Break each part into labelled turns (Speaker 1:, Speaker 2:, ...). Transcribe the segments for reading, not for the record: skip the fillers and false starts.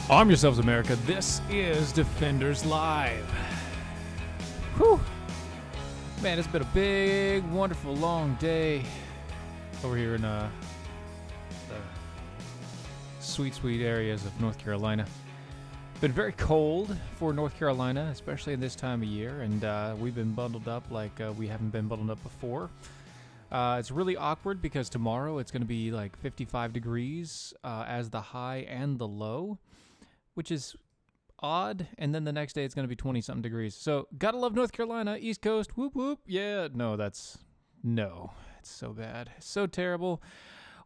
Speaker 1: Arm yourselves, America. This is Defenders Live. Whew. Man, it's been a big, wonderful, long day over here in the sweet, sweet areas of North Carolina. Been very cold for North Carolina, especially in this time of year, and we've been bundled up like we haven't been bundled up before. It's really awkward because tomorrow it's going to be like 55 degrees as the high and the low, which is odd. And then the next day it's going to be 20-something degrees. So gotta love North Carolina, East Coast, whoop whoop. Yeah, it's so bad, so terrible.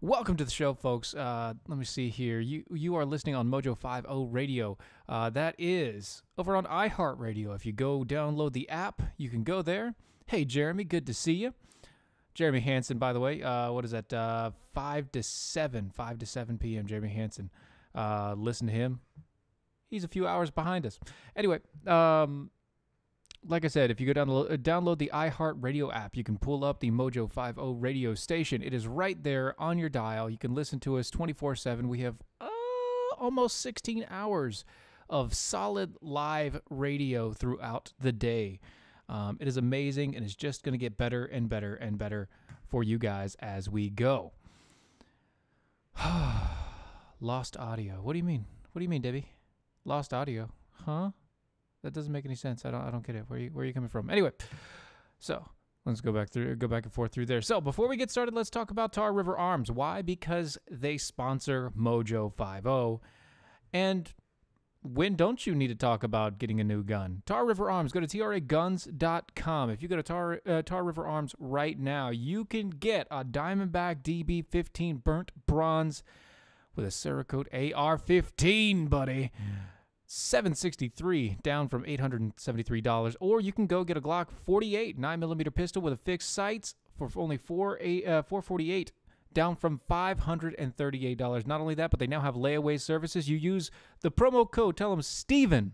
Speaker 1: Welcome to the show, folks. Let me see here. You are listening on Mojo 50 Radio. That is over on iHeartRadio. If you go download the app, you can go there. Hey, Jeremy, good to see you. Jeremy Hansen, by the way. What is that? 5 to 7 p.m. Jeremy Hansen. Listen to him. He's a few hours behind us. Anyway, like I said, if you go download the iHeartRadio app, you can pull up the Mojo 50 radio station. It is right there on your dial. You can listen to us 24/7. We have almost 16 hours of solid live radio throughout the day. It is amazing, and it's just going to get better and better and better for you guys as we go. Lost audio. What do you mean? What do you mean, Debbie? Lost audio? Huh? That doesn't make any sense. I don't get it. Where are you coming from? Anyway, so let's go back and forth through there. So before we get started, let's talk about Tar River Arms. Why? Because they sponsor Mojo 50. And when don't you need to talk about getting a new gun? Tar River Arms. Go to traguns.com. If you go to Tar River Arms right now, you can get a Diamondback DB15 burnt bronze with a Cerakote AR-15, buddy. $763 down from $873, or you can go get a Glock 48 9mm pistol with a fixed sights for only $448 down from $538. Not only that, but they now have layaway services. You use the promo code, tell them Steven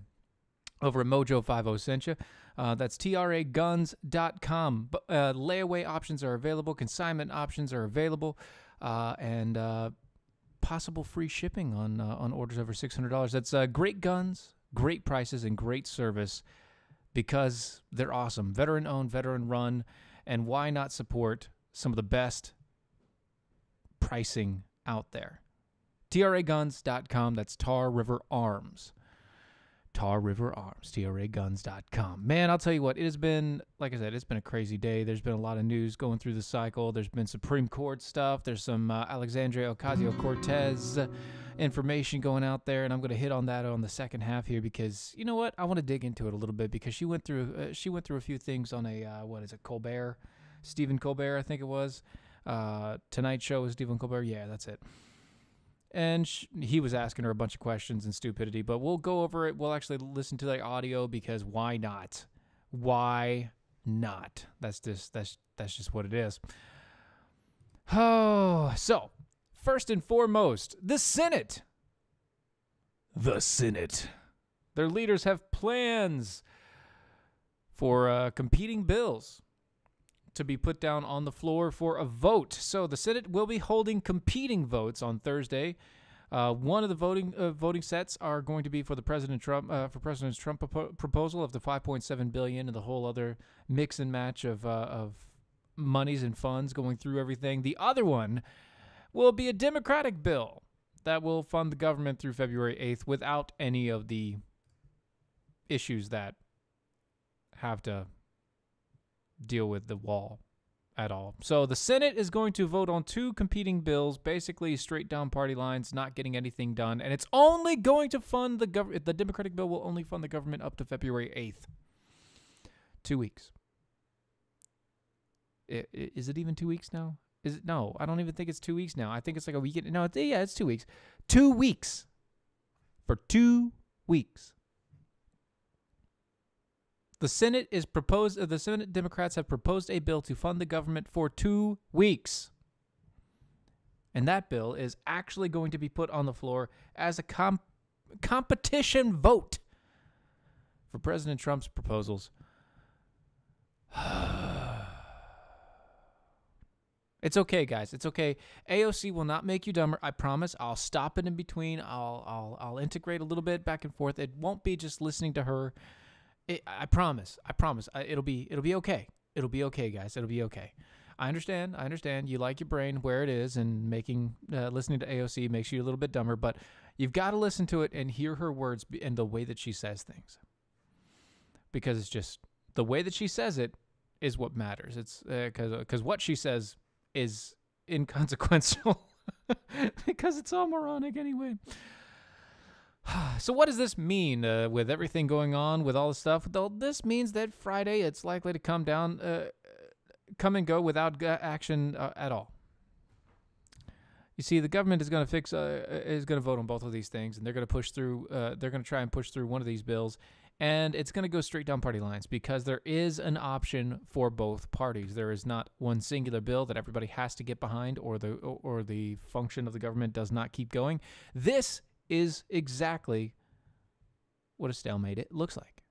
Speaker 1: over at Mojo 50 sent you. That's traguns.com. Layaway options are available, consignment options are available, and possible free shipping on orders over $600. That's great guns, great prices, and great service because they're awesome. Veteran-owned, veteran-run, and why not support some of the best pricing out there? traguns.com. That's Tar River Arms. Tar River Arms, traguns.com. Man, I'll tell you what, it has been, like I said, it's been a crazy day. There's been a lot of news going through the cycle. There's been Supreme Court stuff. There's some Alexandria Ocasio-Cortez information going out there, and I'm going to hit on that on the second half here because, you know what, I want to dig into it a little bit because she went through a few things on a, Colbert? Stephen Colbert, I think it was. Tonight Show with Stephen Colbert. Yeah, that's it. And he was asking her a bunch of questions and stupidity, but we'll go over it. We'll actually listen to the audio because why not? Why not? That's just what it is. Oh, so first and foremost, the Senate. The Senate. Their leaders have plans for competing bills to be put down on the floor for a vote. So the Senate will be holding competing votes on Thursday. One of the voting sets are going to be for President Trump proposal of the $5.7 billion and the whole other mix and match of monies and funds going through everything. The other one will be a Democratic bill that will fund the government through February 8th without any of the issues that have to deal with the wall at all. So the Senate is going to vote on two competing bills, basically straight down party lines, not getting anything done, and it's only going to fund the government. The Democratic bill will only fund the government up to February 8th. 2 weeks. Is it even 2 weeks now? Is it? No, I don't even think it's 2 weeks now. I think it's like a weekend. No, it's 2 weeks. 2 weeks. For 2 weeks. The Senate Democrats have proposed a bill to fund the government for 2 weeks. And that bill is actually going to be put on the floor as a competition vote for President Trump's proposals. It's okay, guys. It's okay. AOC will not make you dumber. I promise. I'll stop it in between. I'll integrate a little bit back and forth. It won't be just listening to her. I promise. I promise. It'll be okay. It'll be okay, guys. It'll be okay. I understand. You like your brain where it is, and listening to AOC makes you a little bit dumber, but you've got to listen to it and hear her words and the way that she says things. Because it's just the way that she says it is what matters. It's because what she says is inconsequential because it's all moronic anyway. So what does this mean with everything going on with all this stuff? Well, this means that Friday it's likely to come and go without action at all. You see, the government is going to vote on both of these things, and they're going to push through. They're going to try and push through one of these bills, and it's going to go straight down party lines because there is an option for both parties. There is not one singular bill that everybody has to get behind, or the function of the government does not keep going. This is exactly what a stalemate it looks like.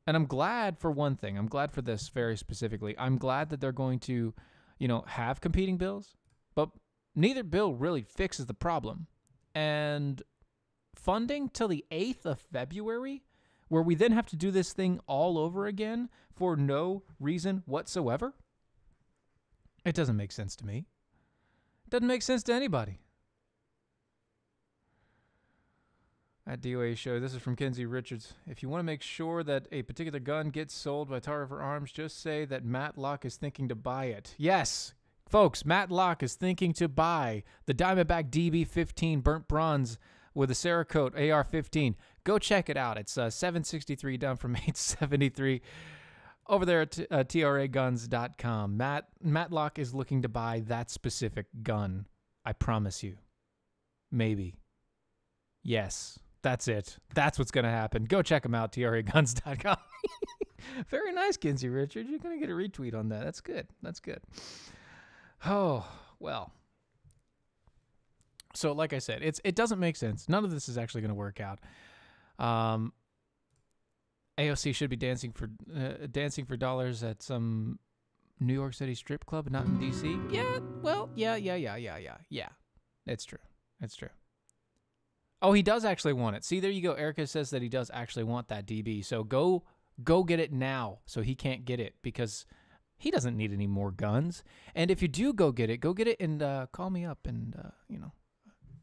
Speaker 1: And I'm glad for one thing. I'm glad for this very specifically. I'm glad that they're going to, have competing bills, but neither bill really fixes the problem. And funding till the 8th of February, where we then have to do this thing all over again for no reason whatsoever, it doesn't make sense to me. It doesn't make sense to anybody. At DOA show, this is from Kenzie Richards. If you want to make sure that a particular gun gets sold by Tarver Arms, just say that Matt Locke is thinking to buy it. Yes, folks, Matt Locke is thinking to buy the Diamondback DB-15 burnt bronze with a Cerakote AR-15. Go check it out. It's $763 down from $873 over there at traguns.com. Matt Locke is looking to buy that specific gun. I promise you. Maybe. Yes. That's it. That's what's going to happen. Go check them out, traguns.com. Very nice, Kinsey Richard. You're going to get a retweet on that. That's good. That's good. Oh, well. So, like I said, it doesn't make sense. None of this is actually going to work out. AOC should be dancing for dollars at some New York City strip club, not in D.C. Yeah, well, yeah. It's true. It's true. Oh, he does actually want it. See, there you go. Erica says that he does actually want that DB. So go get it now so he can't get it because he doesn't need any more guns. And if you do go get it and call me up and,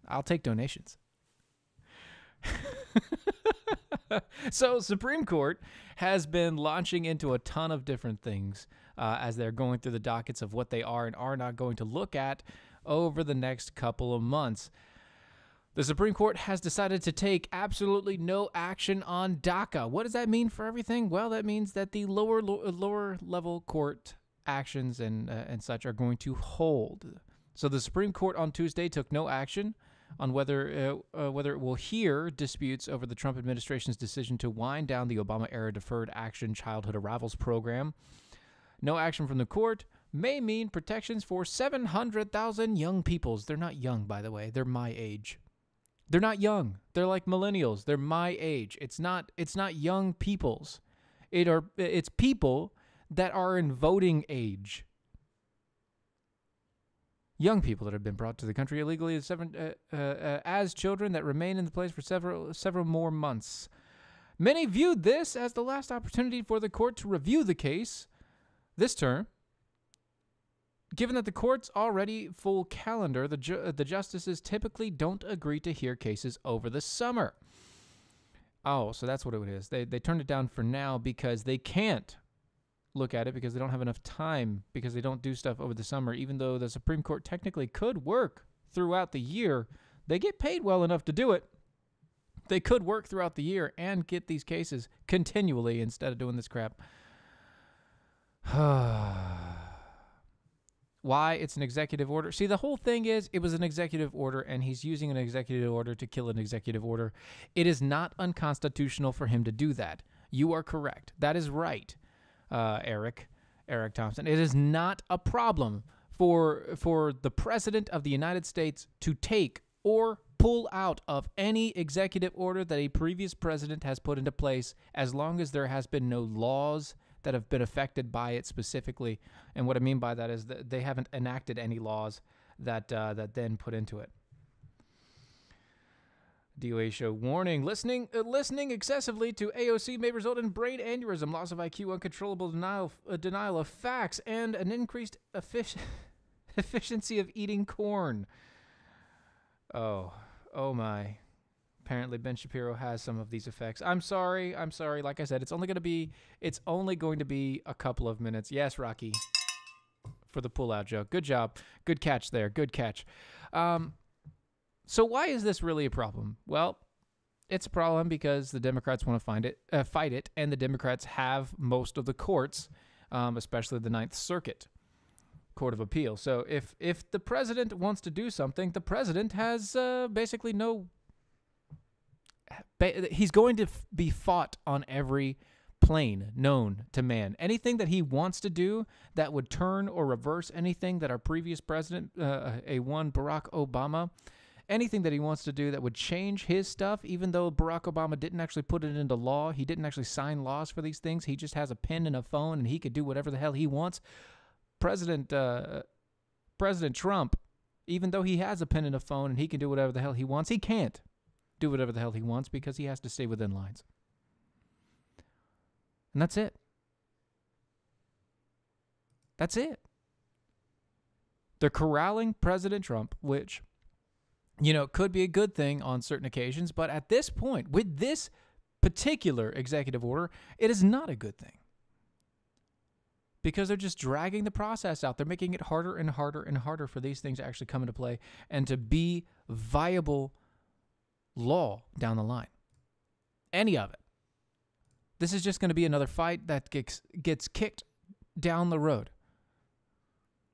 Speaker 1: I'll take donations. So Supreme Court has been launching into a ton of different things as they're going through the dockets of what they are and are not going to look at over the next couple of months. The Supreme Court has decided to take absolutely no action on DACA. What does that mean for everything? Well, that means that the lower level court actions and such are going to hold. So the Supreme Court on Tuesday took no action on whether it will hear disputes over the Trump administration's decision to wind down the Obama-era Deferred Action Childhood Arrivals program. No action from the court may mean protections for 700,000 young peoples. They're not young, by the way. They're my age. They're not young. They're like millennials. They're my age. It's not young peoples. It's people that are in voting age. Young people that have been brought to the country illegally as children that remain in the place for several more months. Many viewed this as the last opportunity for the court to review the case this term. Given that the court's already full calendar, the justices typically don't agree to hear cases over the summer. Oh, so that's what it is. They turned it down for now because they can't look at it because they don't have enough time because they don't do stuff over the summer. Even though the Supreme Court technically could work throughout the year, they get paid well enough to do it. They could work throughout the year and get these cases continually instead of doing this crap. Why it's an executive order? See, the whole thing is it was an executive order, and he's using an executive order to kill an executive order. It is not unconstitutional for him to do that. You are correct. That is right, Eric Thompson. It is not a problem for the President of the United States to take or pull out of any executive order that a previous president has put into place as long as there has been no laws that have been affected by it specifically. And what I mean by that is that they haven't enacted any laws that then put into it. DOA show warning: listening excessively to AOC may result in brain aneurysm, loss of IQ, uncontrollable denial of facts, and an increased efficiency of eating corn. Oh my. Apparently Ben Shapiro has some of these effects. I'm sorry. Like I said, it's only going to be a couple of minutes. Yes, Rocky, for the pull-out joke. Good job. Good catch there. Good catch. So why is this really a problem? Well, it's a problem because the Democrats want to fight it, and the Democrats have most of the courts, especially the Ninth Circuit Court of Appeal. So if the president wants to do something, the president has basically no... He's going to be fought on every plane known to man. Anything that he wants to do that would turn or reverse anything that our previous president, Barack Obama... Anything that he wants to do that would change his stuff, even though Barack Obama didn't actually put it into law, he didn't actually sign laws for these things, he just has a pen and a phone, and he could do whatever the hell he wants. President Trump, even though he has a pen and a phone and he can do whatever the hell he wants, he can't do whatever the hell he wants because he has to stay within lines. And that's it. That's it. They're corralling President Trump, which... could be a good thing on certain occasions, but at this point, with this particular executive order, it is not a good thing. Because they're just dragging the process out. They're making it harder and harder and harder for these things to actually come into play and to be viable law down the line. Any of it. This is just going to be another fight that gets kicked down the road.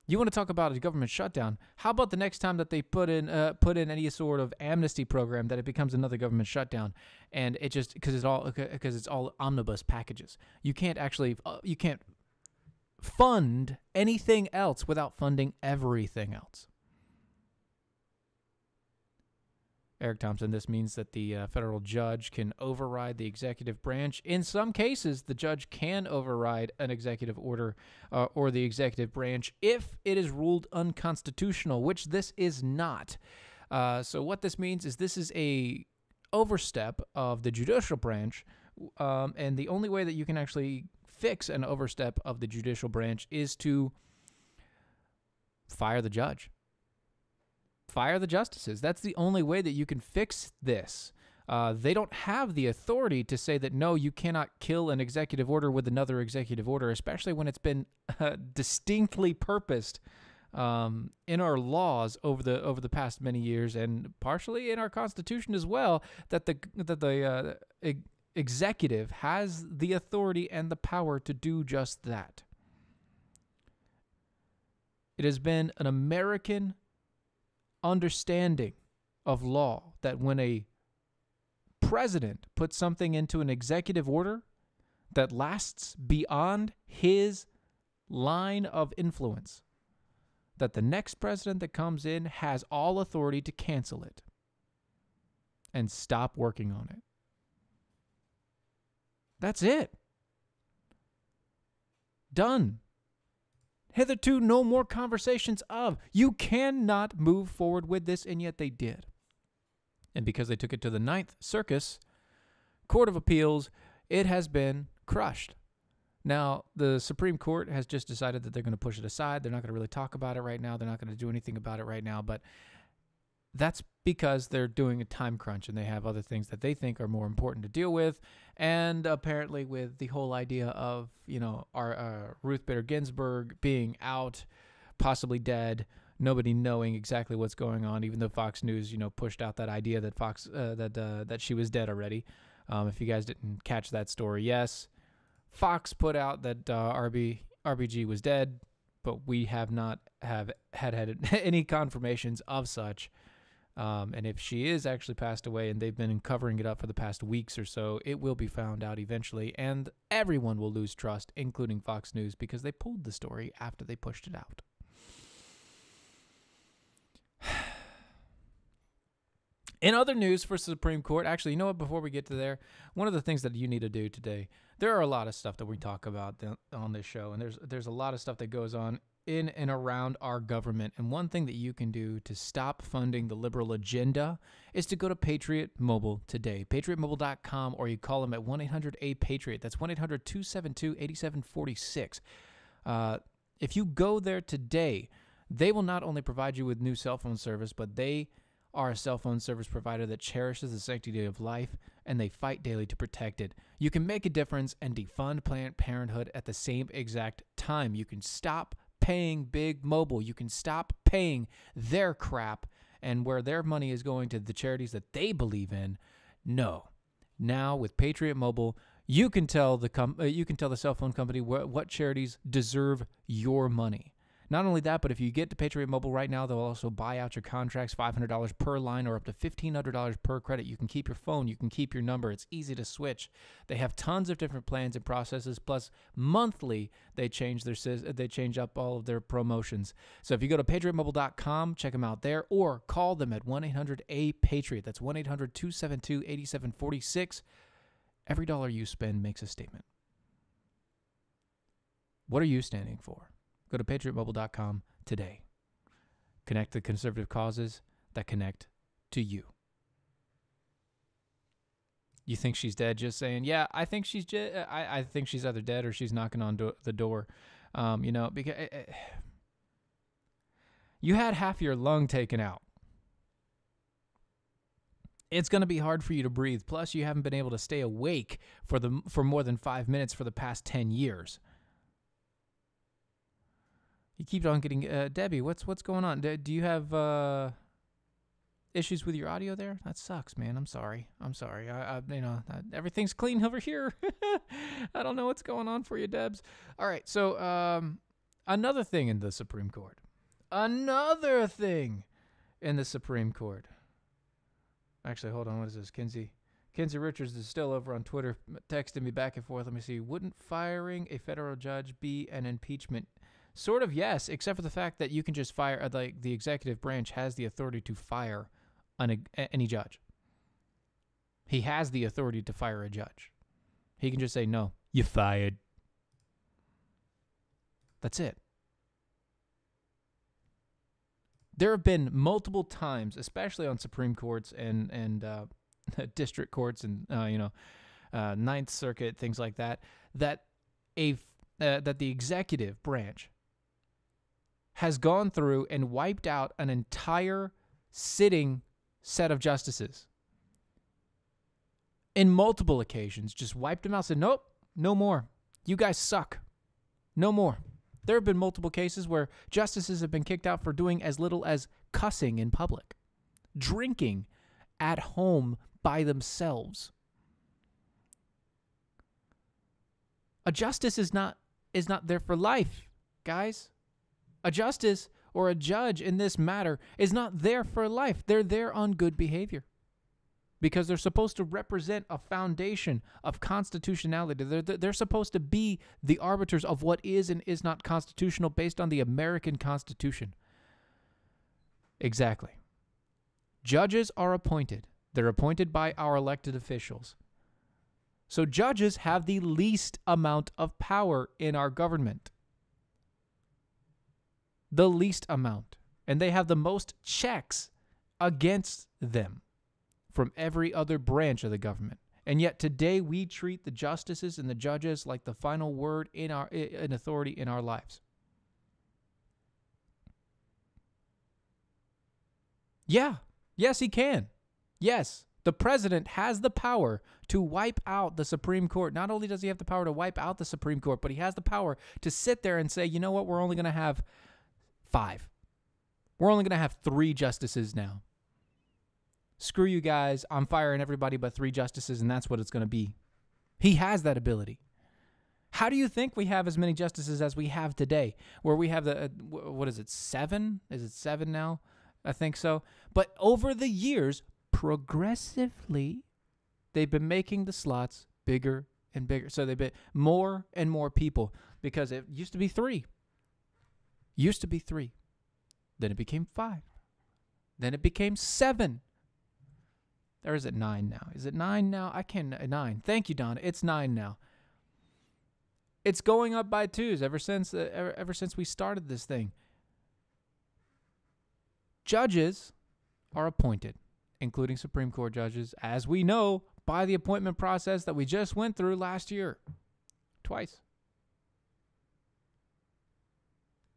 Speaker 1: You want to talk about a government shutdown? How about the next time that they put in any sort of amnesty program that it becomes another government shutdown, and it just because it's all omnibus packages. You can't fund anything else without funding everything else. Eric Thompson, this means that the federal judge can override the executive branch. In some cases, the judge can override an executive order or the executive branch if it is ruled unconstitutional, which this is not. So what this means is this is a overstep of the judicial branch, and the only way that you can actually fix an overstep of the judicial branch is to fire the judge. Fire the justices. That's the only way that you can fix this. They don't have the authority to say that, no, you cannot kill an executive order with another executive order, especially when it's been distinctly purposed in our laws over the past many years, and partially in our Constitution as well, that the executive has the authority and the power to do just that. It has been an American understanding of law that when a president puts something into an executive order that lasts beyond his line of influence, that the next president that comes in has all authority to cancel it and stop working on it. That's it. Done. Hitherto, no more conversations of. You cannot move forward with this, and yet they did. And because they took it to the Ninth Circuit Court of Appeals, it has been crushed. Now, the Supreme Court has just decided that they're going to push it aside. They're not going to really talk about it right now. They're not going to do anything about it right now, but that's because they're doing a time crunch and they have other things that they think are more important to deal with. And apparently with the whole idea of, our Ruth Bader Ginsburg being out, possibly dead, nobody knowing exactly what's going on, even though Fox News, pushed out that idea that that she was dead already. If you guys didn't catch that story, yes, Fox put out that RBG was dead, but we have not had any confirmations of such. And if she is actually passed away, and they've been covering it up for the past weeks or so, it will be found out eventually, and everyone will lose trust, including Fox News, because they pulled the story after they pushed it out. In other news for Supreme Court, actually, you know what? Before we get to there, one of the things that you need to do today, there are a lot of stuff that we talk about on this show, and there's a lot of stuff that goes on in and around our government. And one thing that you can do to stop funding the liberal agenda is to go to Patriot Mobile today, patriotmobile.com, or you call them at 1-800-A-PATRIOT. That's 1-800-272-8746. If you go there today, they will not only provide you with new cell phone service, but they are a cell phone service provider that cherishes the sanctity of life, and they fight daily to protect it. You can make a difference and defund Planned Parenthood at the same exact time. You can stop paying Big Mobile. You can stop paying their crap, and where their money is going to the charities that they believe in. No. Now with Patriot Mobile, you can tell the cell phone company what charities deserve your money. Not only that, but if you get to Patriot Mobile right now, they'll also buy out your contracts, $500 per line or up to $1,500 per credit. You can keep your phone. You can keep your number. It's easy to switch. They have tons of different plans and processes. Plus, monthly, they change up all of their promotions. So if you go to patriotmobile.com, check them out there, or call them at 1-800-A-PATRIOT. That's 1-800-272-8746. Every dollar you spend makes a statement. What are you standing for? Go to patriotmobile.com today. Connect the conservative causes that connect to you. You think she's dead? Just saying, yeah, I think she's I think she's either dead or she's knocking on the door. Because you had half your lung taken out. It's going to be hard for you to breathe. Plus, you haven't been able to stay awake for more than 5 minutes for the past 10 years. You keep on getting Debbie. What's going on? Do you have issues with your audio there? That sucks, man. I'm sorry. Everything's clean over here. I don't know what's going on for you, Debs. All right. So another thing in the Supreme Court. Actually, hold on. What is this? Kinsey Richards is still over on Twitter, texting me back and forth. Let me see. Wouldn't firing a federal judge be an impeachment? Sort of, yes, except for the fact that you can just fire, like the executive branch has the authority to fire any judge. He has the authority to fire a judge. He can just say, no, you're fired. That's it. There have been multiple times, especially on Supreme Courts and district courts and Ninth Circuit, things like that, that the executive branch has gone through and wiped out an entire sitting set of justices. In multiple occasions, just wiped them out, said, nope, no more. You guys suck. No more. There have been multiple cases where justices have been kicked out for doing as little as cussing in public, drinking at home by themselves. A justice is not there for life, guys. A justice or a judge in this matter is not there for life. They're there on good behavior because they're supposed to represent a foundation of constitutionality. They're supposed to be the arbiters of what is and is not constitutional based on the American Constitution. Exactly. Judges are appointed. They're appointed by our elected officials. So judges have the least amount of power in our government. The least amount. And they have the most checks against them from every other branch of the government. And yet today we treat the justices and the judges like the final word in authority in our lives. Yeah. Yes, he can. Yes. The president has the power to wipe out the Supreme Court. Not only does he have the power to wipe out the Supreme Court, but he has the power to sit there and say, you know what, we're only going to have 5. We're only going to have 3 justices now. Screw you guys. I'm firing everybody but 3 justices, and that's what it's going to be. He has that ability. How do you think we have as many justices as we have today? Where we have what is it, 7? Is it 7 now? I think so. But over the years, progressively, they've been making the slots bigger and bigger. So they've been more and more people because it used to be 3. Then it became 5. Then it became 7. Or is it 9 now? Is it 9 now? I can't. 9. Thank you, Donna. It's 9 now. It's going up by 2s ever since we started this thing. Judges are appointed, including Supreme Court judges, as we know, by the appointment process that we just went through last year. Twice.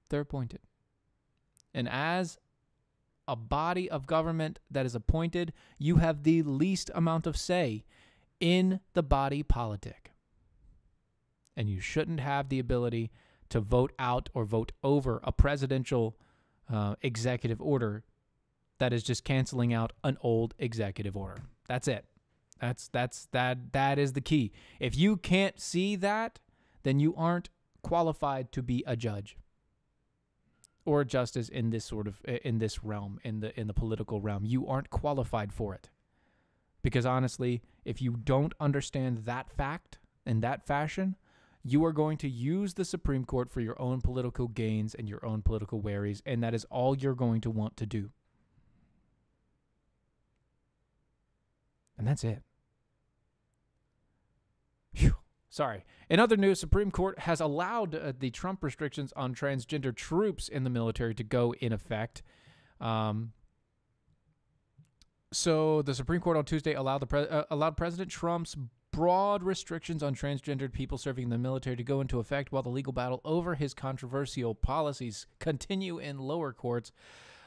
Speaker 1: They're appointed. And as a body of government that is appointed, you have the least amount of say in the body politic. And you shouldn't have the ability to vote out or vote over a presidential executive order that is just canceling out an old executive order. That's it. That is the key. If you can't see that, then you aren't qualified to be a judge or a justice in this realm, in the political realm. You aren't qualified for it. Because honestly, if you don't understand that fact in that fashion, you are going to use the Supreme Court for your own political gains and your own political worries, and that is all you're going to want to do. And that's it. Phew. Sorry. In other news, Supreme Court has allowed the Trump restrictions on transgender troops in the military to go in effect. So the Supreme Court on Tuesday allowed President Trump's broad restrictions on transgendered people serving in the military to go into effect while the legal battle over his controversial policies continue in lower courts.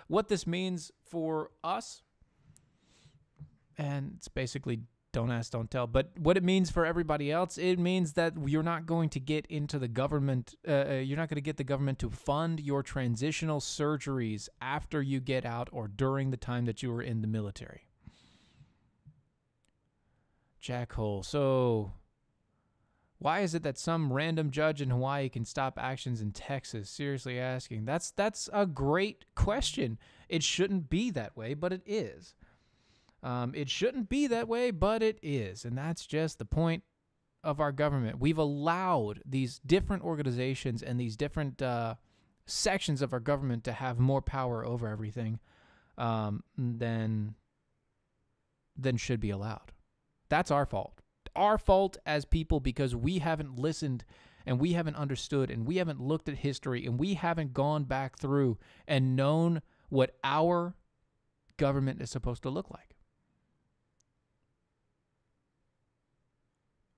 Speaker 1: What this means for us, and it's basically don't ask, don't tell, but what it means for everybody else, it means that you're not going to get into the government, you're not going to get the government to fund your transitional surgeries after you get out or during the time that you were in the military. Jackhole. So, why is it that some random judge in Hawaii can stop actions in Texas? Seriously asking. That's a great question. It shouldn't be that way, but it is. It shouldn't be that way, but it is. And that's just the point of our government. We've allowed these different organizations and these different sections of our government to have more power over everything than should be allowed. That's our fault. Our fault as people, because we haven't listened and we haven't understood and we haven't looked at history and we haven't gone back through and known what our government is supposed to look like.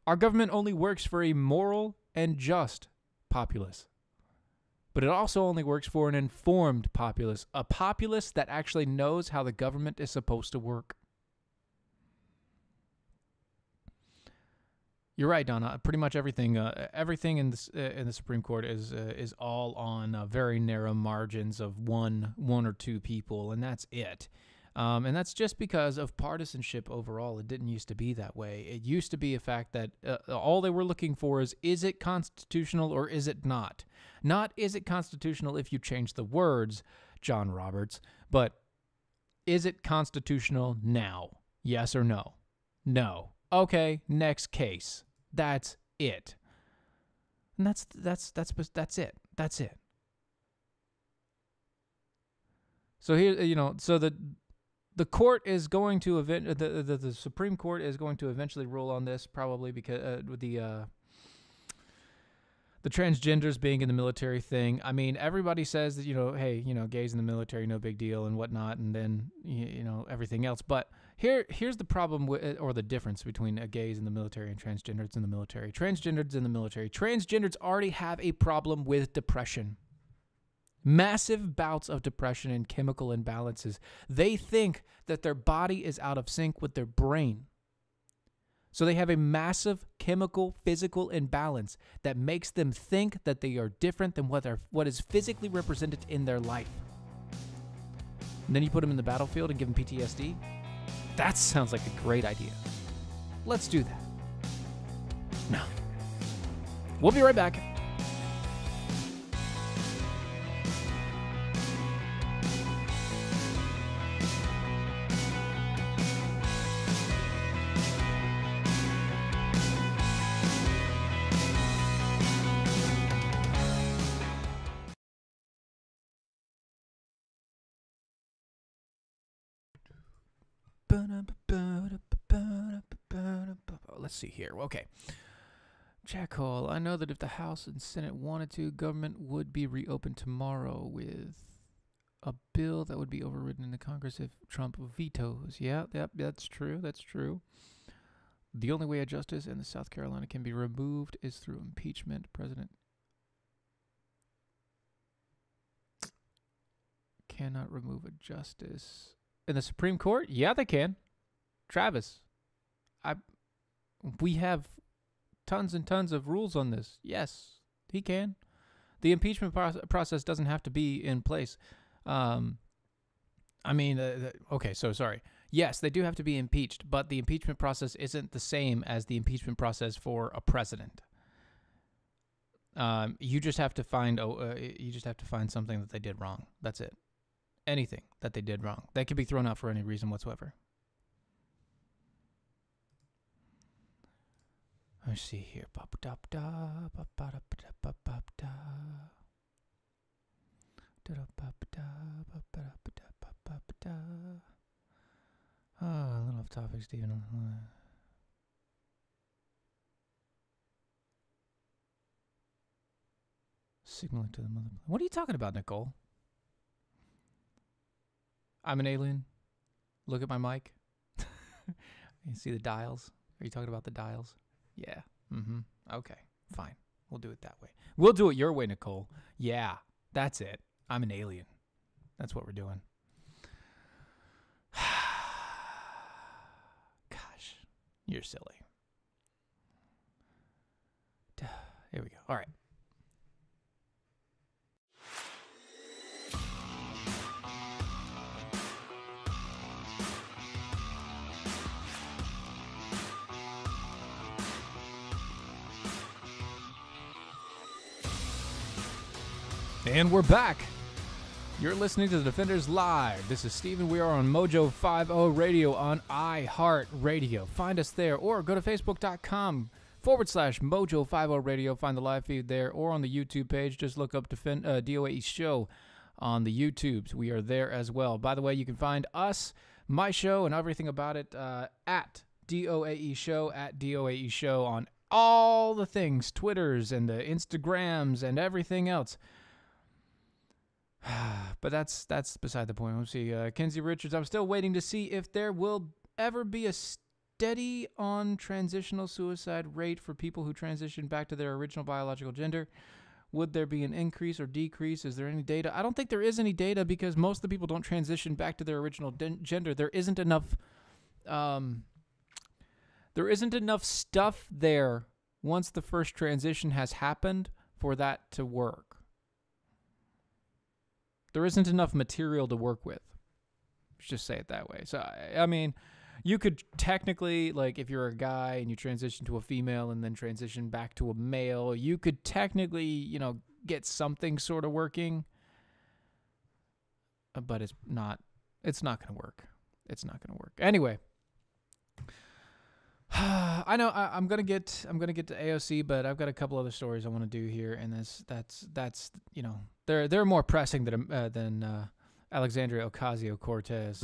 Speaker 1: Our government only works for a moral and just populace. But it also only works for an informed populace, a populace that actually knows how the government is supposed to work. You're right, Donna. Pretty much everything in the Supreme Court is all on very narrow margins of one or two people, and that's it. And that's just because of partisanship overall. It didn't used to be that way. It used to be a fact that all they were looking for is it constitutional or is it not? Not is it constitutional if you change the words, John Roberts, but is it constitutional now? Yes or no? No. Okay, next case. That's it. And that's it. That's it. So here, so the court is going to the Supreme Court is going to eventually rule on this, probably because with the transgenders being in the military thing. I mean, everybody says that, hey, gays in the military, no big deal and whatnot, and then, everything else. But here's the problem or the difference between gays in the military and transgenders in the military. Transgenders in the military. Transgenders already have a problem with depression. Massive bouts of depression and chemical imbalances. They think that their body is out of sync with their brain. So they have a massive chemical, physical imbalance that makes them think that they are different than what is physically represented in their life. And then you put them in the battlefield and give them PTSD? That sounds like a great idea. Let's do that. No. We'll be right back. Let's see here. Okay. Jack Hall, I know that if the House and Senate wanted to, government would be reopened tomorrow with a bill that would be overridden in the Congress if Trump vetoes. Yeah, that's true. That's true. The only way a justice in the South Carolina can be removed is through impeachment. President cannot remove a justice in the Supreme Court. Yeah, they can. Travis, we have tons and tons of rules on this. Yes, he can. The impeachment process doesn't have to be in place. Okay, so sorry. Yes, they do have to be impeached, but the impeachment process isn't the same as the impeachment process for a president. You just have to find something that they did wrong. That's it. Anything that they did wrong. They could be thrown out for any reason whatsoever. Let's see here. Oh, a little off topic, Steven. Signaling to the mother. What are you talking about, Nicole? I'm an alien. Look at my mic. You see the dials? Are you talking about the dials? Yeah. Okay. Fine. We'll do it that way. We'll do it your way, Nicole. Yeah. That's it. I'm an alien. That's what we're doing. Gosh. You're silly. Here we go. All right. And we're back. You're listening to the Defenders Live. This is Steven. We are on Mojo 50 Radio on iHeart Radio. Find us there or go to facebook.com/Mojo 50 Radio. Find the live feed there or on the YouTube page. Just look up DOAE Show on the YouTubes. We are there as well. By the way, you can find us, my show, and everything about it at DOAE Show, at DOAE Show on all the things, Twitters and the Instagrams and everything else. But that's beside the point. Let's see. Kenzie Richards, I'm still waiting to see if there will ever be a steady on transitional suicide rate for people who transition back to their original biological gender. Would there be an increase or decrease? Is there any data? I don't think there is any data because most of the people don't transition back to their original gender. There isn't enough stuff there once the first transition has happened for that to work. There isn't enough material to work with. Let's just say it that way. So, I mean, you could technically, like, if you're a guy and you transition to a female and then transition back to a male, you could technically, get something sort of working. But it's not going to work. It's not going to work. Anyway. I know I'm gonna get to AOC, but I've got a couple other stories I want to do here, and that's they're more pressing than Alexandria Ocasio-Cortez.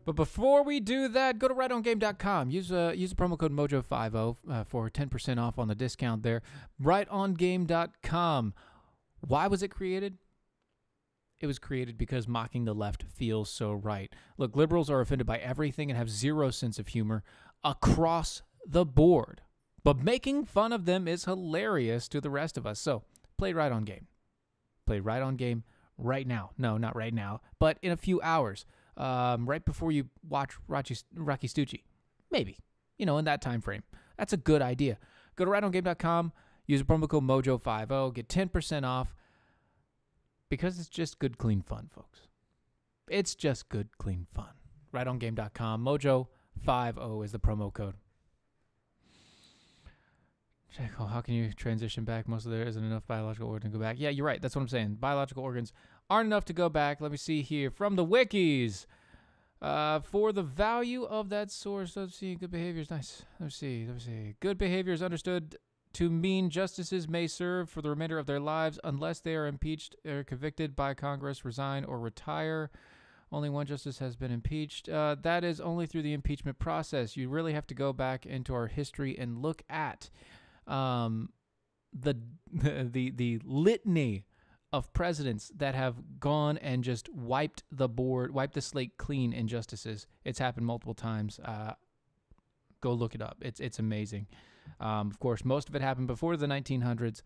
Speaker 1: But before we do that, go to rightongame.com. Use the promo code Mojo50 for 10% off on the discount there. Rightongame.com. Why was it created? It was created because mocking the left feels so right. Look, liberals are offended by everything and have zero sense of humor across the board. But making fun of them is hilarious to the rest of us. So, play Right On Game. Play Right On Game right now. No, not right now, but in a few hours. Right before you watch Rocky Stucci. Maybe. In that time frame. That's a good idea. Go to rightongame.com. Use the promo code Mojo50. Get 10% off. Because it's just good, clean fun, folks. It's just good, clean fun. Rightongame.com. Mojo50 is the promo code. Check. Oh, how can you transition back? Most of there isn't enough biological organ to go back. Yeah, you're right. That's what I'm saying. Biological organs aren't enough to go back. Let me see here. From the wikis. For the value of that source, let's see. Good behavior is nice. Let's see. Good behavior is understood to mean justices may serve for the remainder of their lives unless they are impeached or convicted by Congress, resign, or retire. Only one justice has been impeached. That is only through the impeachment process. You really have to go back into our history and look at the litany of presidents that have gone and just wiped the slate clean in justices. It's happened multiple times. Go look it up. It's amazing. Of course, most of it happened before the 1900s,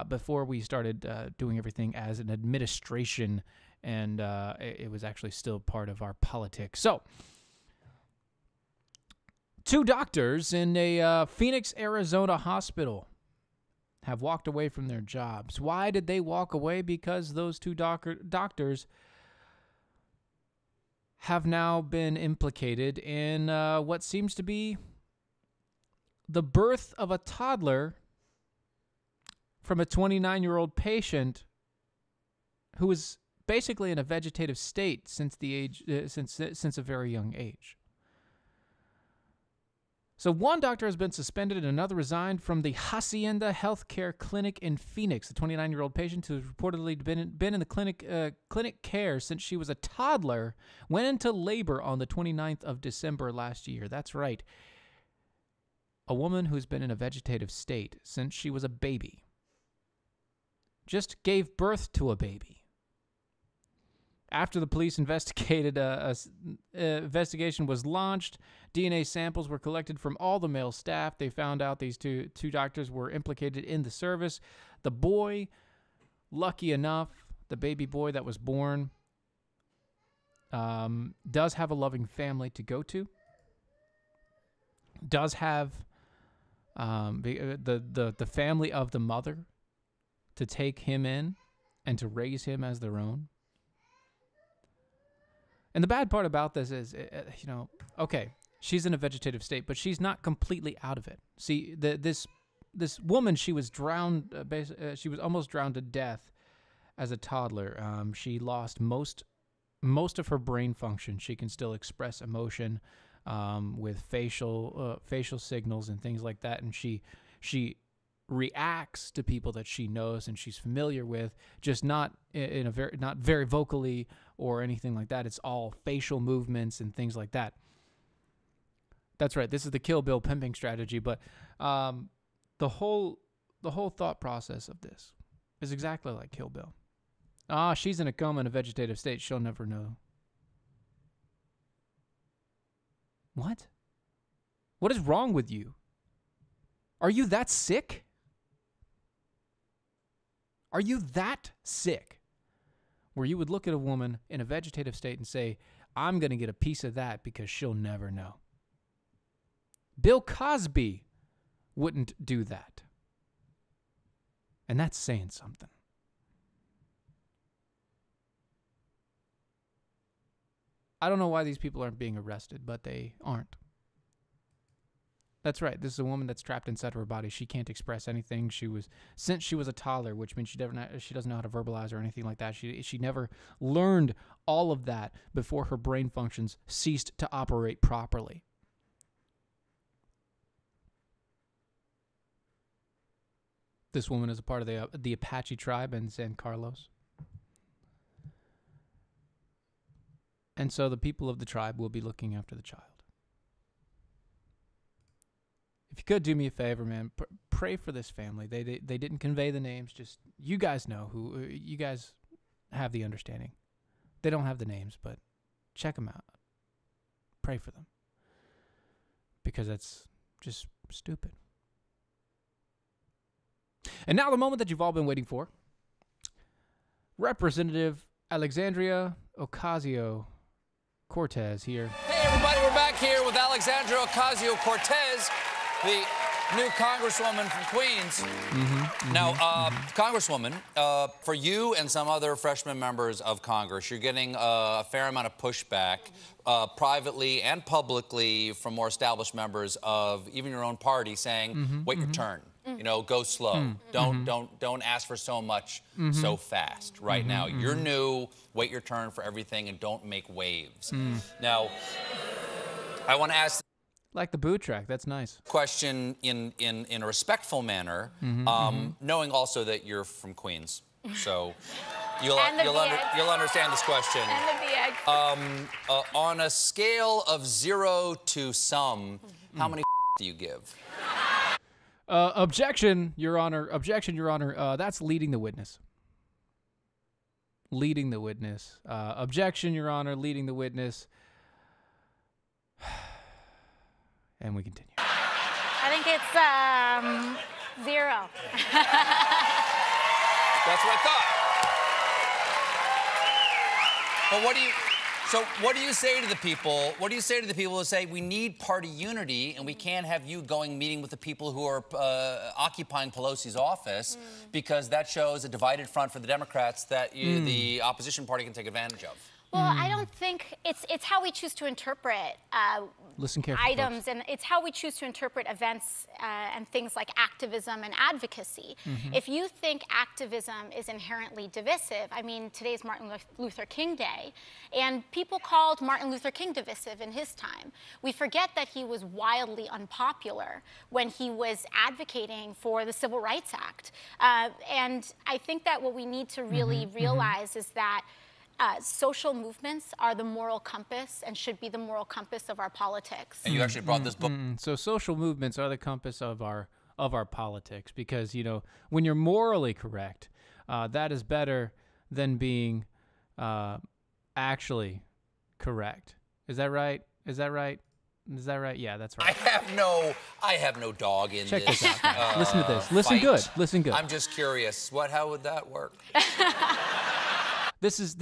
Speaker 1: before we started doing everything as an administration, and it was actually still part of our politics. So, 2 doctors in a Phoenix, Arizona hospital have walked away from their jobs. Why did they walk away? Because those 2 doctors have now been implicated in what seems to be the birth of a toddler from a 29-year-old patient who was basically in a vegetative state since a very young age. So one doctor has been suspended and another resigned from the Hacienda Healthcare Clinic in Phoenix. The 29-year-old patient, who's reportedly been in the clinic care since she was a toddler, went into labor on the 29th of December last year. That's right. A woman who's been in a vegetative state since she was a baby just gave birth to a baby. After the police investigated, investigation was launched. DNA samples were collected from all the male staff. They found out these two doctors were implicated in the service. The boy, lucky enough, the baby boy that was born, does have a loving family to go to. Does have the family of the mother to take him in and to raise him as their own. And the bad part about this is, okay, she's in a vegetative state, but she's not completely out of it. See, this woman, she was drowned. She was almost drowned to death as a toddler. She lost most of her brain function. She can still express emotion with facial signals and things like that, and she reacts to people that she knows and she's familiar with, just not very vocally or anything like that. It's all facial movements and things like that. That's right. This is the Kill Bill pimping strategy, but the whole thought process of this is exactly like Kill Bill. She's in a coma in a vegetative state. She'll never know. What? What is wrong with you? Are you that sick? Are you that sick where you would look at a woman in a vegetative state and say, I'm going to get a piece of that because she'll never know? Bill Cosby wouldn't do that. And that's saying something. I don't know why these people aren't being arrested, but they aren't. That's right. This is a woman that's trapped inside of her body. She can't express anything. Since she was a toddler, which means she doesn't know how to verbalize or anything like that. She never learned all of that before her brain functions ceased to operate properly. This woman is a part of the Apache tribe in San Carlos. And so the people of the tribe will be looking after the child. If you could do me a favor, man, pray for this family. They didn't convey the names. Just you guys know who. You guys have the understanding. They don't have the names, but check them out. Pray for them because that's just stupid. And now the moment that you've all been waiting for. Representative Alexandria Ocasio-Cortez here.
Speaker 2: Hey, everybody, we're back here with Alexandria Ocasio-Cortez, the new Congresswoman from Queens. Now, Congresswoman, for you and some other freshman members of Congress, you're getting a fair amount of pushback privately and publicly from more established members of even your own party saying, wait your turn. You know, go slow. Don't ask for so much so fast right now. You're new. Wait your turn for everything and don't make waves. Now, I want to ask...
Speaker 1: Like the boo track. That's nice.
Speaker 2: Question in a respectful manner, knowing also that you're from Queens. So You'll understand this question.
Speaker 3: And the BX.
Speaker 2: On a scale of 0 to some, how many do you give?
Speaker 1: Objection, Your Honor. Objection, Your Honor. That's leading the witness. Leading the witness. Objection, Your Honor. Leading the witness. And we continue.
Speaker 3: I think it's 0.
Speaker 2: That's what I thought. But what do you say to the people? What do you say to the people who say we need party unity and we can't have you going meeting with the people who are occupying Pelosi's office because that shows a divided front for the Democrats that the opposition party can take advantage of?
Speaker 3: Well, I don't think it's how we choose to interpret
Speaker 1: Listen carefully,
Speaker 3: items,
Speaker 1: folks.
Speaker 3: and it's how we choose to interpret events and things like activism and advocacy. If you think activism is inherently divisive, I mean, today's Martin Luther King Day, and people called Martin Luther King divisive in his time. We forget that he was wildly unpopular when he was advocating for the Civil Rights Act. And I think that what we need to really realize is that social movements are the moral compass and should be the moral compass of our politics.
Speaker 2: And you actually brought this book.
Speaker 1: So social movements are the compass of our politics because, you know, when you're morally correct, that is better than being actually correct. Is that right? Is that right? Is that right? Yeah, that's right.
Speaker 2: I have no dog in
Speaker 1: Check
Speaker 2: this.
Speaker 1: this out. Listen to this. Listen
Speaker 2: fight.
Speaker 1: good. Listen good.
Speaker 2: I'm just curious. How would that work?
Speaker 1: This is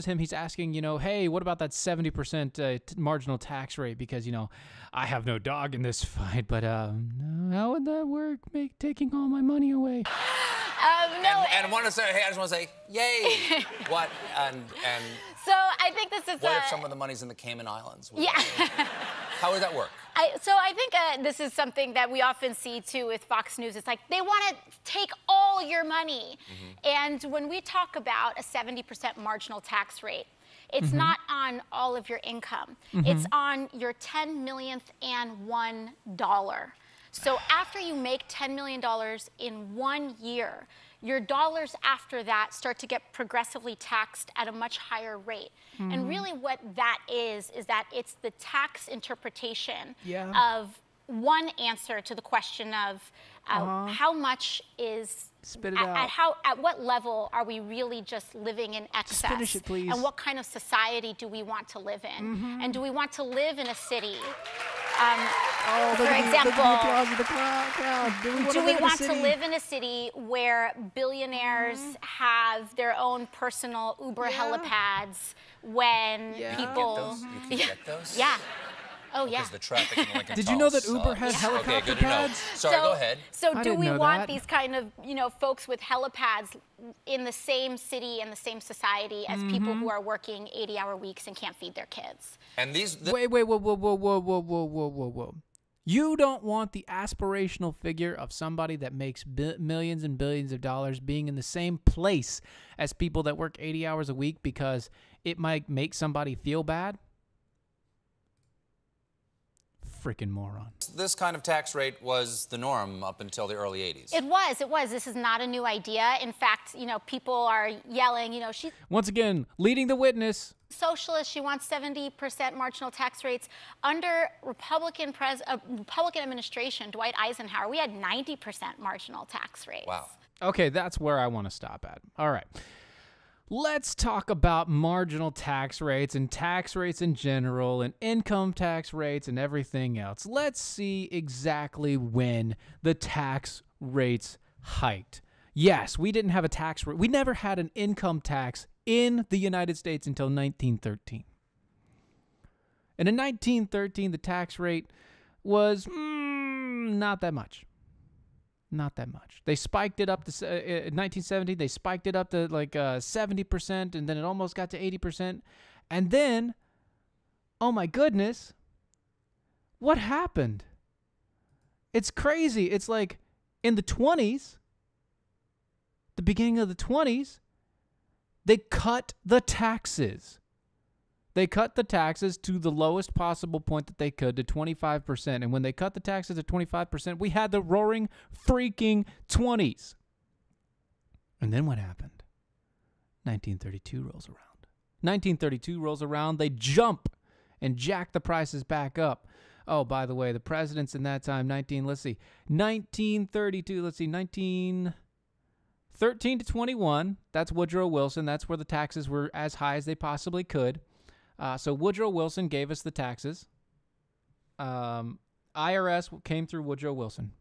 Speaker 1: him. He's asking, you know, hey, what about that 70% marginal tax rate? Because, you know, I have no dog in this fight, but how would that work? Taking all my money away.
Speaker 3: No.
Speaker 2: And I want to say, hey, I just want to say, yay! What and
Speaker 3: So I think this is.
Speaker 2: What if some of the money's in the Cayman Islands?
Speaker 3: Yeah.
Speaker 2: How would that work?
Speaker 3: So I think this is something that we often see too with Fox News. It's like they want to take all your money. And when we talk about a 70% marginal tax rate, it's not on all of your income. It's on your 10 millionth and $1. So after you make $10 million in 1 year, your dollars after that start to get progressively taxed at a much higher rate. And really what that is that it's the tax interpretation of one answer to the question of how much is
Speaker 1: Spit it out.
Speaker 3: At what level are we really just living in excess?
Speaker 1: Just finish it, please.
Speaker 3: And what kind of society do we want to live in? And do we want to live in a city? For example, do we want to live in a city where billionaires have their own personal Uber helipads when people...
Speaker 2: You can get those?
Speaker 3: Yeah. Oh, yeah.
Speaker 2: Because the traffic in Lincoln
Speaker 1: Did you know that
Speaker 2: Tunnel
Speaker 1: Uber has
Speaker 2: sucks.
Speaker 1: helicopter
Speaker 2: Okay, good to know.
Speaker 1: pads?
Speaker 2: Sorry, go ahead.
Speaker 3: So
Speaker 1: I
Speaker 3: do
Speaker 1: didn't
Speaker 3: we
Speaker 1: know
Speaker 3: want
Speaker 1: that.
Speaker 3: these kind of, you know, folks with helipads in the same city and the same society as people who are working 80-hour weeks and can't feed their kids?
Speaker 2: And these...
Speaker 1: Wait, whoa. You don't want the aspirational figure of somebody that makes millions and billions of dollars being in the same place as people that work 80 hours a week because it might make somebody feel bad? Freaking moron.
Speaker 2: This kind of tax rate was the norm up until the early 80s.
Speaker 3: It was. This is not a new idea. In fact, you know, people are yelling, you know, she's
Speaker 1: Once again, leading the witness.
Speaker 3: socialist. She wants 70% marginal tax rates. Under Republican administration, Dwight Eisenhower, we had 90% marginal tax rates.
Speaker 2: Wow.
Speaker 1: Okay, that's where I want to stop at. All right. Let's talk about marginal tax rates and tax rates in general and income tax rates and everything else. Let's see exactly when the tax rates hiked. Yes, we didn't have a tax rate. We never had an income tax in the United States until 1913. And in 1913, the tax rate was not that much. Not that much. They spiked it up to, in 1970, they spiked it up to like 70%, and then it almost got to 80%. And then, oh my goodness, what happened? It's crazy. It's like in the 20s, the beginning of the 20s, they cut the taxes. They cut the taxes to the lowest possible point that they could, to 25%. And when they cut the taxes to 25%, we had the roaring freaking 20s. And then what happened? 1932 rolls around. 1932 rolls around, they jump and jack the prices back up. Oh, by the way, the presidents in that time, 1913 to 21, that's Woodrow Wilson. That's where the taxes were as high as they possibly could. So Woodrow Wilson gave us the taxes. IRS came through Woodrow Wilson.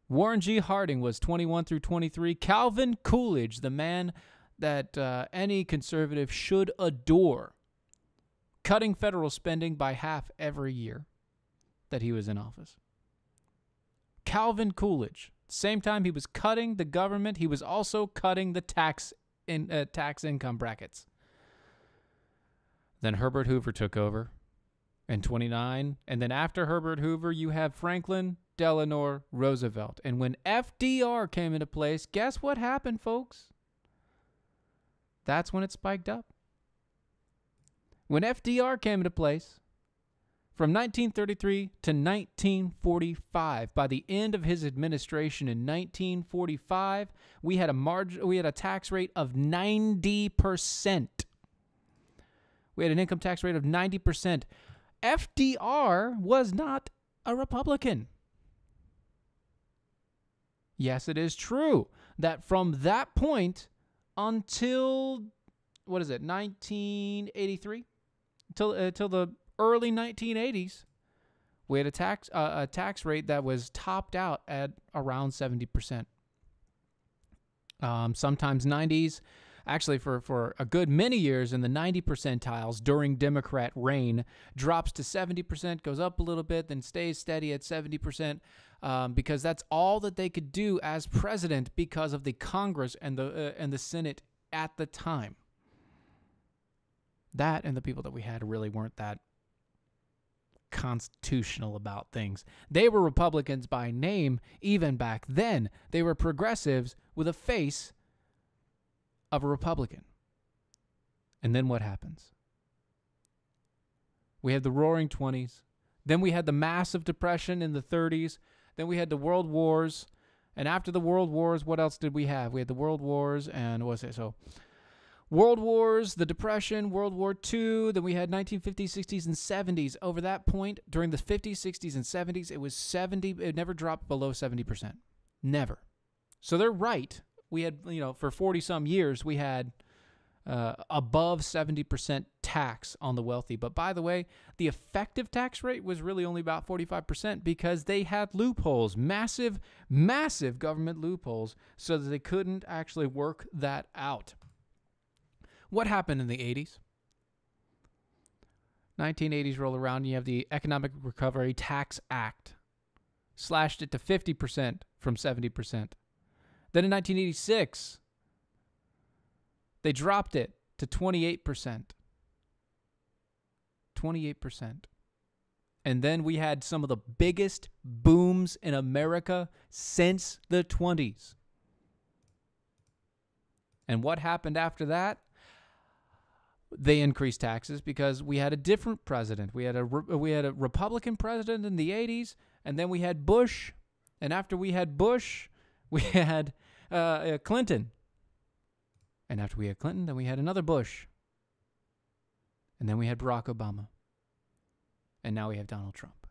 Speaker 1: Warren G. Harding was 21 through 23. Calvin Coolidge, the man that any conservative should adore, cutting federal spending by half every year that he was in office. Calvin Coolidge, same time he was cutting the government, he was also cutting the tax income brackets. Then Herbert Hoover took over in 29, and then after Herbert Hoover, you have Franklin Delano Roosevelt. And when FDR came into place, guess what happened, folks? That's when it spiked up. When FDR came into place, from 1933 to 1945, by the end of his administration in 1945, we had a tax rate of 90%. We had an income tax rate of 90%. FDR was not a Republican. Yes, it is true that from that point until, 1983? Till the early 1980s, we had a tax rate that was topped out at around 70%. Sometimes 90s. Actually, for a good many years in the 90 percentiles during Democrat reign, drops to 70%, goes up a little bit, then stays steady at 70%, because that's all that they could do as president because of the Congress and the Senate at the time. That and the people that we had really weren't that constitutional about things. They were Republicans by name even back then. They were progressives with a face of a Republican. And then what happens? We had the Roaring 20s. Then we had the massive depression in the 30s. Then we had the World Wars. And after the World Wars, what else did we have? We had the World Wars and what was it? So World Wars, the Depression, World War II, then we had 1950s, 60s, and 70s. Over that point, during the 50s, 60s, and 70s, it never dropped below 70%. Never. So they're right. We had, for 40-some years, we had above 70% tax on the wealthy. But by the way, the effective tax rate was really only about 45% because they had loopholes, massive, massive government loopholes, so that they couldn't actually work that out. What happened in the 80s? 1980s roll around, and you have the Economic Recovery Tax Act. Slashed it to 50% from 70%. Then in 1986, they dropped it to 28%. 28%. And then we had some of the biggest booms in America since the 20s. And what happened after that? They increased taxes because we had a different president. We had a Republican president in the 80s, and then we had Bush. And after we had Bush, we had Clinton. And after we had Clinton, then we had another Bush. And then we had Barack Obama. And now we have Donald Trump.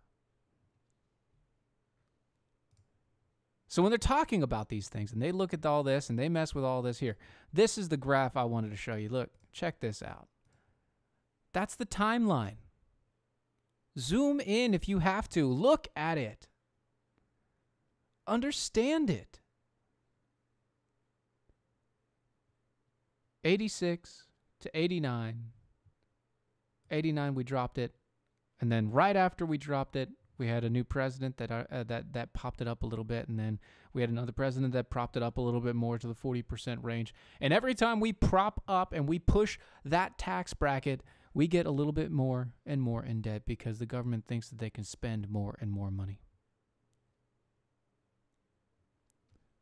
Speaker 1: So when they're talking about these things and they look at all this and they mess with all this here, this is the graph I wanted to show you. Look, check this out. That's the timeline. Zoom in if you have to. Look at it. Understand it. 86 to 89. 89, we dropped it. And then right after we dropped it, we had a new president that popped it up a little bit. And then we had another president that propped it up a little bit more to the 40% range. And every time we prop up and we push that tax bracket, we get a little bit more and more in debt because the government thinks that they can spend more and more money.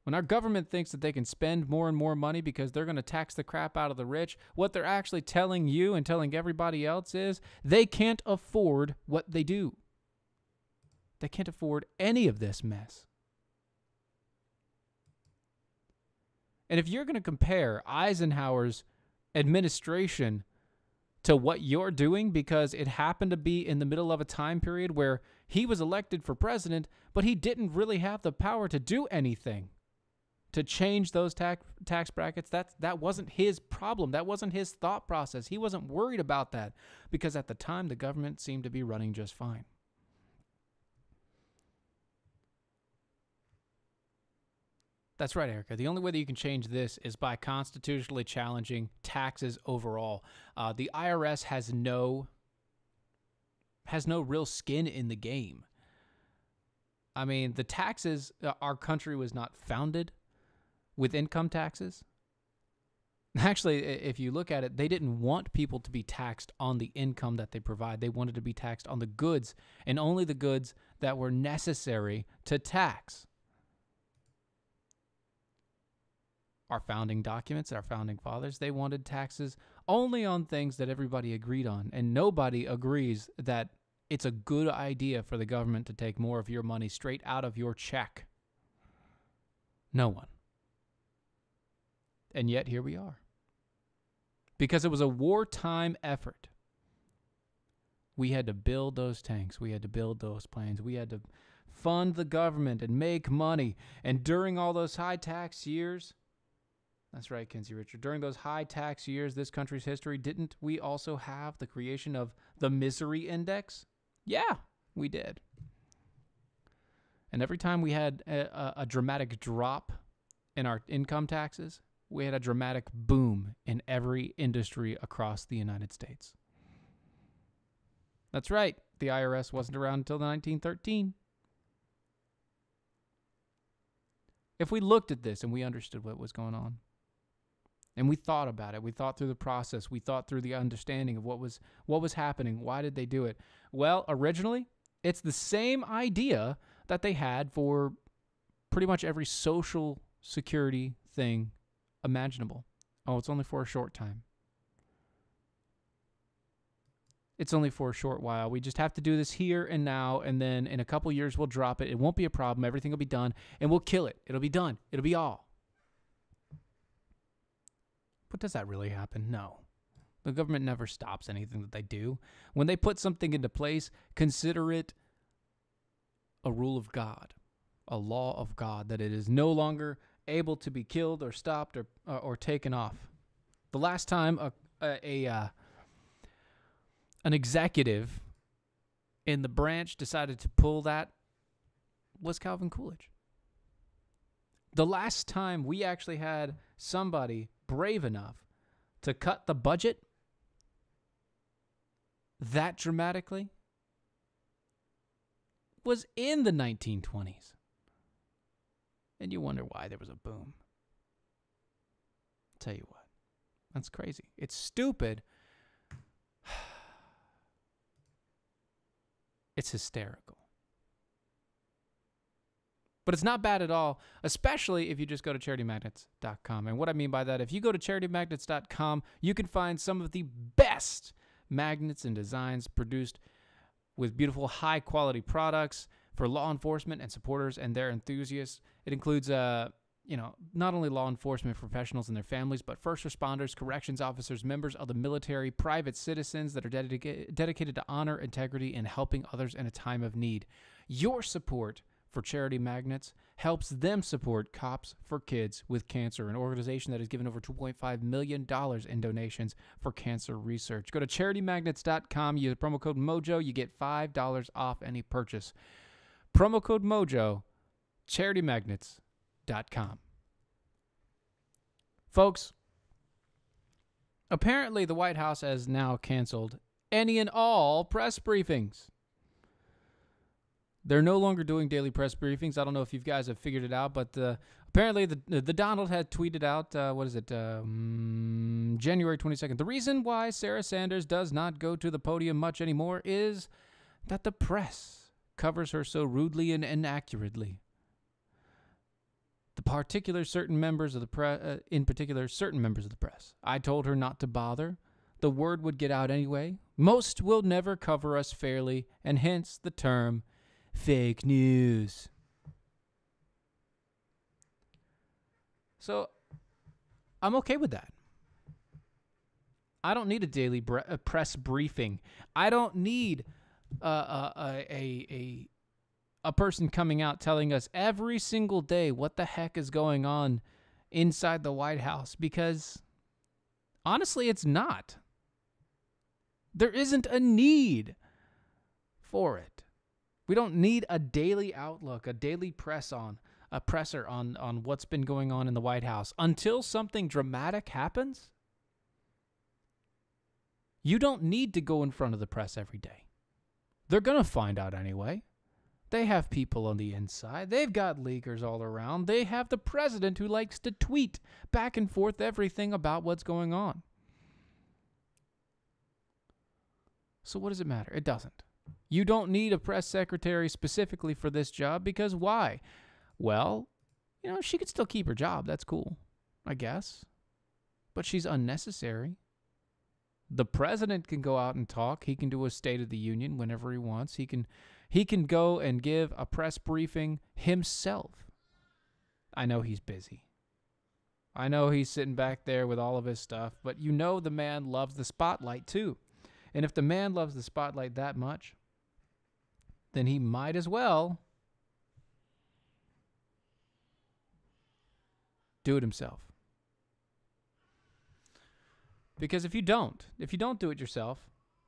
Speaker 1: When our government thinks that they can spend more and more money because they're going to tax the crap out of the rich, what they're actually telling you and telling everybody else is they can't afford what they do. They can't afford any of this mess. And if you're going to compare Eisenhower's administration to what you're doing because it happened to be in the middle of a time period where he was elected for president, but he didn't really have the power to do anything to change those tax brackets, that wasn't his problem. That wasn't his thought process. He wasn't worried about that because at the time the government seemed to be running just fine. That's right, Erica. The only way that you can change this is by constitutionally challenging taxes overall. The IRS has no real skin in the game. I mean, the taxes, our country was not founded with income taxes. Actually, if you look at it, they didn't want people to be taxed on the income that they provide. They wanted to be taxed on the goods, and only the goods that were necessary to tax. Our founding documents, our founding fathers, they wanted taxes only on things that everybody agreed on, and nobody agrees that it's a good idea for the government to take more of your money straight out of your check. No one. And yet here we are. Because it was a wartime effort. We had to build those tanks. We had to build those planes. We had to fund the government and make money. And during all those high tax years, that's right, Kinsey Richard, during those high tax years, this country's history, didn't we also have the creation of the misery index? Yeah, we did. And every time we had a dramatic drop in our income taxes, we had a dramatic boom in every industry across the United States. That's right. The IRS wasn't around until 1913. If we looked at this and we understood what was going on, and we thought about it, we thought through the process, we thought through the understanding of what was happening, why did they do it? Well, originally, it's the same idea that they had for pretty much every social security thing imaginable. Oh, it's only for a short time. It's only for a short while. We just have to do this here and now, and then in a couple years we'll drop it. It won't be a problem. Everything will be done, and we'll kill it. It'll be done. It'll be all. But does that really happen? No. The government never stops anything that they do. When they put something into place, consider it a rule of God, a law of God, that it is no longer able to be killed or stopped or taken off. The last time an executive in the branch decided to pull that was Calvin Coolidge. The last time we actually had somebody brave enough to cut the budget that dramatically was in the 1920s. And you wonder why there was a boom. I'll tell you what. That's crazy. It's stupid. It's hysterical. But it's not bad at all, especially if you just go to charitymagnets.com. And what I mean by that, if you go to charitymagnets.com, you can find some of the best magnets and designs produced with beautiful, high-quality products for law enforcement and supporters and their enthusiasts. It includes, not only law enforcement professionals and their families, but first responders, corrections officers, members of the military, private citizens that are dedicated to honor, integrity, and helping others in a time of need. Your support for Charity Magnets helps them support Cops for Kids with Cancer, an organization that has given over $2.5 million in donations for cancer research. Go to charitymagnets.com, use promo code MOJO, you get $5 off any purchase. Promo code MOJO, charitymagnets.com. Folks, apparently the White House has now canceled any and all press briefings. They're no longer doing daily press briefings. I don't know if you guys have figured it out, but apparently the Donald had tweeted out, January 22nd. The reason why Sarah Sanders does not go to the podium much anymore is that the press covers her so rudely and inaccurately. Certain members of the press. I told her not to bother. The word would get out anyway. Most will never cover us fairly, and hence the term fake news. So I'm okay with that. I don't need a daily press briefing. I don't need a person coming out telling us every single day what the heck is going on inside the White House, because honestly, it's not. There isn't a need for it. We don't need a daily outlook, a daily presser on what's been going on in the White House. Until something dramatic happens, you don't need to go in front of the press every day. They're going to find out anyway. They have people on the inside. They've got leakers all around. They have the president who likes to tweet back and forth everything about what's going on. So what does it matter? It doesn't. You don't need a press secretary specifically for this job, because why? Well, she could still keep her job. That's cool, I guess. But she's unnecessary. The president can go out and talk. He can do a State of the Union whenever he wants. He can go and give a press briefing himself. I know he's busy. I know he's sitting back there with all of his stuff, but the man loves the spotlight too. And if the man loves the spotlight that much, then he might as well do it himself. Because if you don't do it yourself,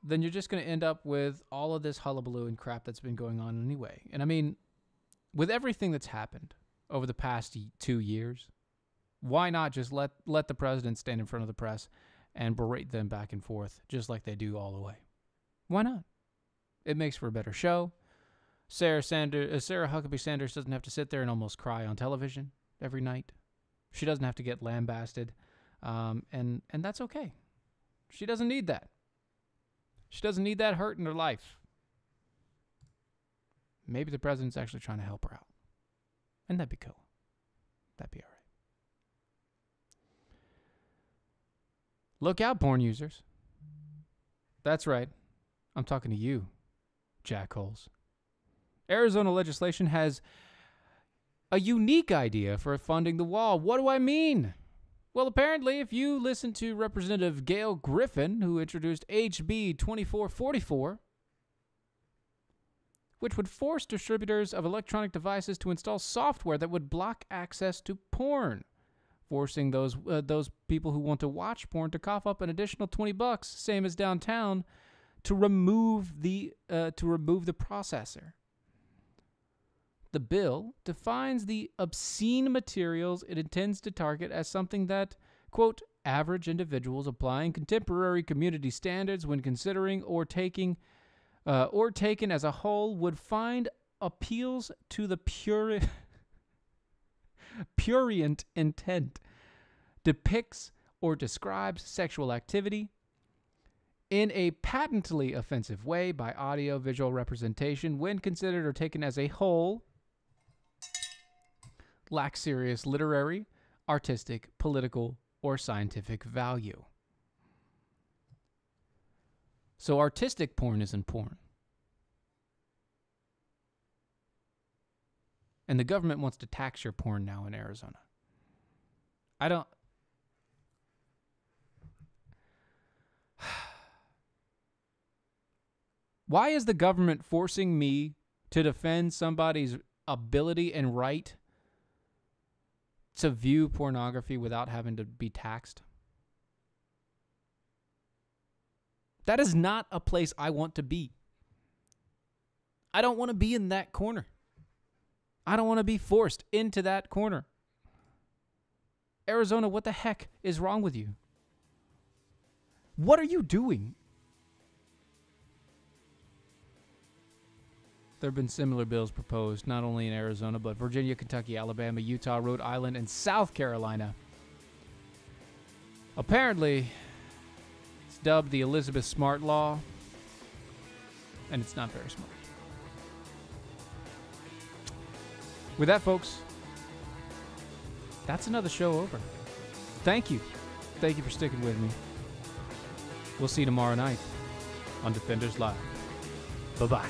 Speaker 1: then you're just going to end up with all of this hullabaloo and crap that's been going on anyway. And I mean, with everything that's happened over the past 2 years, why not just let the president stand in front of the press and berate them back and forth just like they do all the way? Why not? It makes for a better show. Sarah Huckabee Sanders doesn't have to sit there and almost cry on television every night. She doesn't have to get lambasted, and that's okay. She doesn't need that. She doesn't need that hurt in her life. Maybe the president's actually trying to help her out, and that'd be cool. That'd be all right. Look out, porn users. That's right. I'm talking to you, jackholes. Arizona legislation has a unique idea for funding the wall. What do I mean? Well, apparently, if you listen to Representative Gail Griffin, who introduced HB 2444, which would force distributors of electronic devices to install software that would block access to porn, forcing those people who want to watch porn to cough up an additional $20, same as downtown, to remove the processor. The bill defines the obscene materials it intends to target as something that, quote, average individuals applying contemporary community standards when considering or taken as a whole would find appeals to the prurient intent, depicts or describes sexual activity in a patently offensive way by audio-visual representation when considered or taken as a whole, lack serious literary, artistic, political, or scientific value. So artistic porn isn't porn. And the government wants to tax your porn now in Arizona. Why is the government forcing me to defend somebody's ability and right to view pornography without having to be taxed? That is not a place I want to be. I don't want to be in that corner. I don't want to be forced into that corner. Arizona, what the heck is wrong with you? What are you doing? There have been similar bills proposed, not only in Arizona, but Virginia, Kentucky, Alabama, Utah, Rhode Island, and South Carolina. Apparently, it's dubbed the Elizabeth Smart Law, and it's not very smart. With that, folks, that's another show over. Thank you. Thank you for sticking with me. We'll see you tomorrow night on Defenders Live. Bye-bye.